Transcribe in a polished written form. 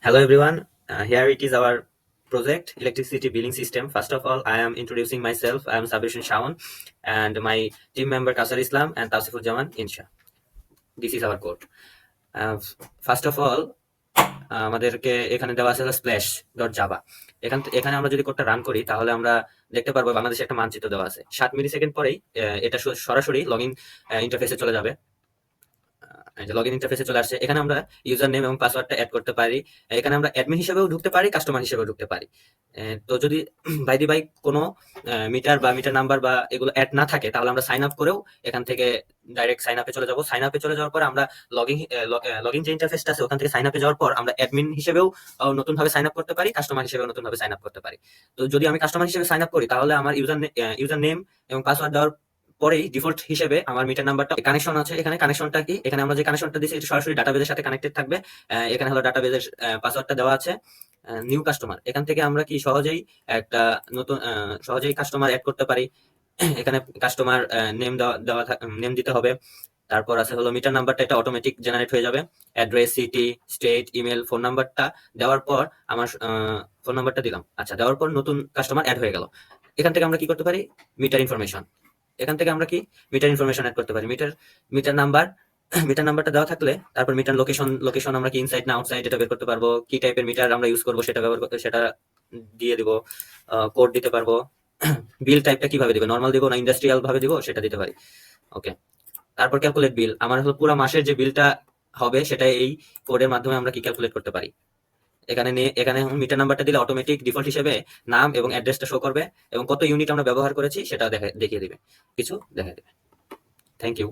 Hello everyone, here it is our project electricity billing system. First of all, I am introducing myself. I am Sabir Shawan and my team member Kasar Islam and Tasifur Jaman Insha. This is our code. First of all, আমাদেরকে এখানে দেওয়া আছে splash dot Java. এখানে আমরা যদি কোডটা run করি তাহলে আমরা দেখতে পারবো বাংলাদেশে একটা মানচিত্র দেওয়া আছে। 7 মিলি সেকেন্ড পরেই এটা সরাসরি লগ ইন ইন্টারফেসে চলে যাবে। লগইন ইন্টারফেসে চলে আসছে। এখানে আমরা ইউজার নেম এবং পাসওয়ার্ডটা এড করতে পারি। এখানে আমরা অ্যাডমিন হিসেবেও ঢুকতে পারি, কাস্টমার হিসেবেও ঢুকতে পারি। তো যদি বাই দি বাই কোনো মিটার বা মিটার নাম্বার বা এগুলো অ্যাড না থাকে তাহলে আমরা সাইন আপ করেও এখান থেকে ডাইরেক্ট সাইন আপে চলে যাব। সাইন আপে চলে যাওয়ার পর আমরা লগইন যে ইন্টারফেসটা আছে ওখান থেকে সাইন আপে যাওয়ার পর আমরা অ্যাডমিন হিসেবেও নতুনভাবে সাইন আপ করতে পারি, কাস্টমার হিসেবেও নতুনভাবে সাইন আপ করতে পারি। তো যদি আমি কাস্টমার হিসেবে সাইন আপ করি তাহলে আমার ইউজার নেম এবং পাসওয়ার্ড দেওয়ার পরেই ডিফল্ট হিসেবে আমার মিটার নাম্বারটা কানেকশন আছে। এখানে কানেকশনটা কি, এখানে আমরা যে কানেকশনটা দিয়েছি এটা সরাসরি ডাটাবেজের সাথে কানেক্টেড থাকবে। এখানে হলো ডাটাবেজের পাসওয়ার্ডটা দেওয়া আছে। নিউ কাস্টমার, এখান থেকে আমরা কি সহজেই একটা নতুন সহজেই কাস্টমার অ্যাড করতে পারি। এখানে কাস্টমার নেম দিতে হবে। তারপর আছে হলো মিটার নাম্বারটা, এটা অটোমেটিক জেনারেট হয়ে যাবে। Address, city, state, email, phone নাম্বারটা দেওয়ার পর আমার ফোন নাম্বারটা দিলাম। আচ্ছা, দেওয়ার পর নতুন কাস্টমার অ্যাড হয়ে গেল। এখান থেকে আমরা কি করতে পারি, মিটার ইনফরমেশন, এখান থেকে আমরা কি মিটার ইনফরমেশন অ্যাড করতে পারি। মিটার নাম্বার মিটার নাম্বারটা দেওয়া থাকলে তারপর মিটার লোকেশন আমরা কি ইনসাইড না আউটসাইড এটা বের করতে পারবো। কি টাইপের মিটার আমরা ইউজ করবো সেটা দিয়ে দিব। কোড দিতে পারবো। বিল টাইপটা কিভাবে দিব, নর্মাল দিব না ইন্ডাস্ট্রিয়াল ভাবে দিব সেটা দিতে পারি। ওকে, তারপর ক্যালকুলেট বিল, আমার হলো পুরো মাসের যে বিলটা হবে সেটা এই কোডের মাধ্যমে আমরা কি ক্যালকুলেট করতে পারি। এখানে মিটার নাম্বারটা দিলে অটোমেটিক ডিফল্ট হিসেবে নাম এবং অ্যাড্রেসটা শো করবে এবং কত ইউনিট আমরা ব্যবহার করেছি সেটা দেখিয়ে দিবে, কিছু দেখায় দিবে। Thank you.